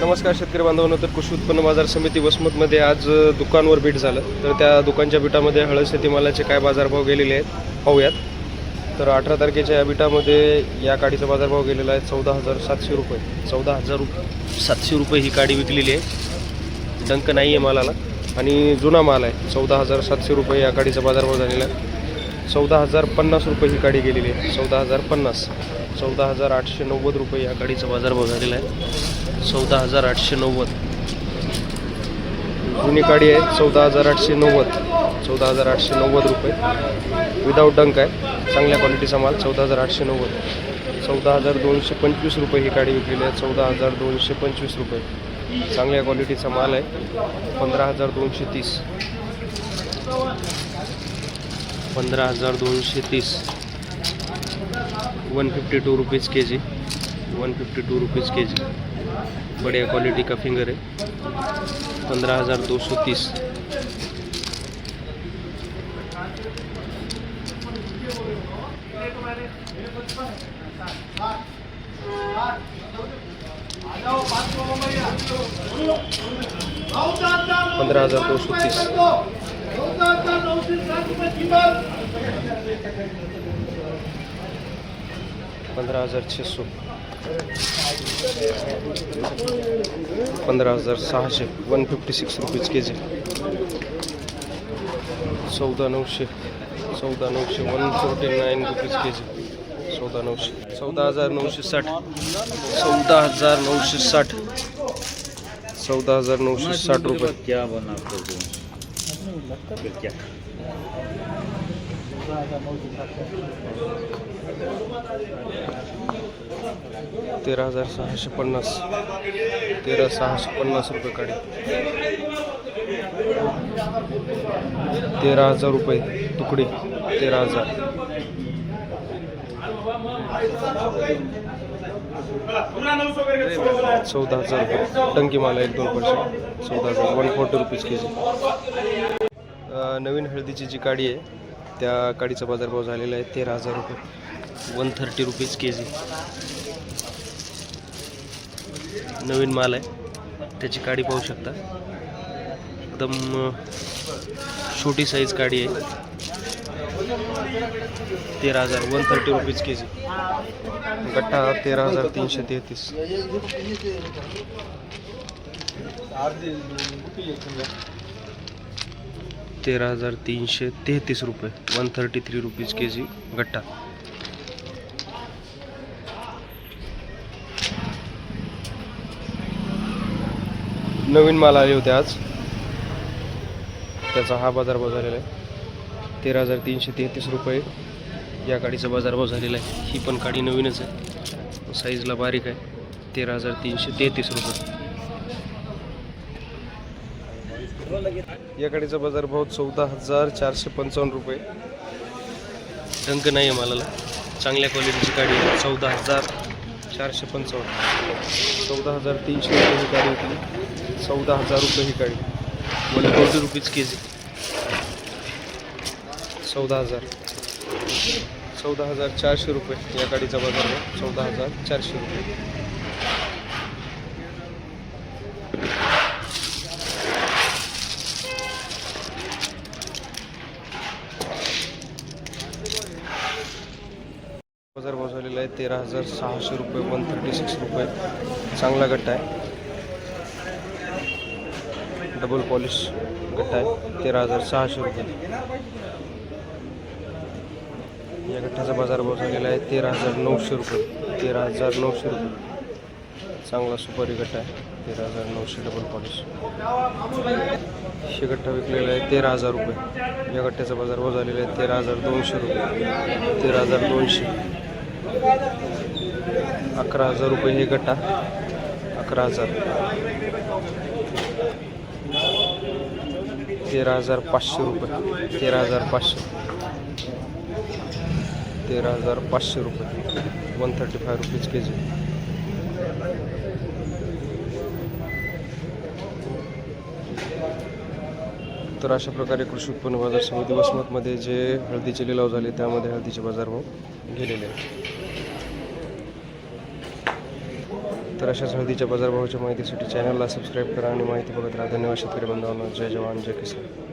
नमस्कार शेतकरी बांधवांनो, तर कृषी उत्पन्न बाजार समिती वसमतमध्ये आज दुकानवर बीट झालं. तर त्या दुकानच्या बीटामध्ये हळद शेतीमालाचे काय बाजारभाव गेलेले आहेत पाहूयात. तर 18 तारखेच्या या बीटामध्ये या काडीचा बाजारभाव गेलेला आहे 14,700 रुपये. 14,700 रुपये ही काडी विकलेली आहे. डंक नाही आहे मालाला आणि जुना माल आहे. 14,700 रुपये या काडीचा बाजारभाव झालेला आहे. 14,050 रुपये ही काडी गेलेली आहे. 14,050. 14,890 रुपये या काडीचा बाजारभाव झालेला आहे. 14,890 जुनी काडी आहे. 14,890. 14,890 रुपये विदाऊट डंक आहे. चांगल्या क्वालिटीचा माल 14,890. 14,225 रुपये ही काडी विकलेली आहे. 14,225 रुपये चांगल्या क्वालिटीचा माल आहे. 15,230. 15,230. 152 रुपीज़ के जी. 152 रुपीज़ के जी. बढ़िया क्वालिटी का फिंगर है. 15,230. 15,230. 15,600. 15,600. 156 रुपीज़ के जी. 14,900. 14,900. 149 रुपीज़ के जी. 14,900. 14,960. 14,960. 14,960 रुपये. क्या बना क्या 13,650. 13,650 रुपये काडी. 13,000 रुपये तुकडी. 13,000. 14,000 रुपये टंकी माल आहे. 1-2%. 14,000. 140 रुपीज़ के जी. नवीन हळदीची जी काडी आहे त्या काडीचा बाजारभाव झालेला आहे 13,000 रुपये. 130 रुपीज़ के जी. नवीन माल आहे. त्याची काडी पाहू शकता. एकदम छोटी साईज काडी आहे. 13,000. 130 रुपीज़ के जी. गट्टा 13,333. 13,333 रुपये. 133 रुपीज़ के जी गट्टा. नवीन माल आले होते आज, त्याचा हा बाजारभाव झालेला आहे 13,333 रुपये या काडीचा बाजारभाव झालेला आहे. ही पण काडी नवीनच आहे, साईजला बारीक आहे. 13,333 रुपये. या काडीचा बाजारभाव 14,455 रुपये. डंक नाही आहे मालाला, चांगल्या क्वालिटीची काडी आहे. 14,455. 14,300 रुपये ही काडी होती. 14,000 रुपये ही काडी. 140 रुपीज़ के जी. 14,000. 14,400 रुपये या काडीचा बाजारभाव. 14,400 रुपये. बाजारभाव झालेला आहे 13,600 रुपये. 136 रुपये चांगला गट्टा आहे. डबल पॉलिश गट्टा आहे. 13,600 रुपये या गठ्ठ्याचा बाजारभाव झालेला आहे 13,900 रुपये. 13,900 रुपये चांगला सुपारी गट्टा आहे. 13,900 डबल पॉलिश. हे गट्टा विकलेला आहे 13,000 रुपये. या गट्ट्याचा बाजारभाव झालेला आहे 13,200 रुपये. 13,200. 11,000 रुपये हे गट्टा. 11,000. 13,500 रुपये. 13,500. 13,500 रुपये. 135 रुपीज़ के जी. तर अशा प्रकारे कृषी उत्पन्न बाजार समिती वसमतमध्ये जे हळदीचे लिलाव झाले त्यामध्ये हळदीचे बाजारभाव गेलेले आहेत. तर अशाच हळदीच्या बाजारभावाच्या माहितीसाठी चॅनलला सबस्क्राईब करा आणि माहिती बघत राहा. धन्यवाद शेतकरी बांधवांनो. जय जवान जय किसान.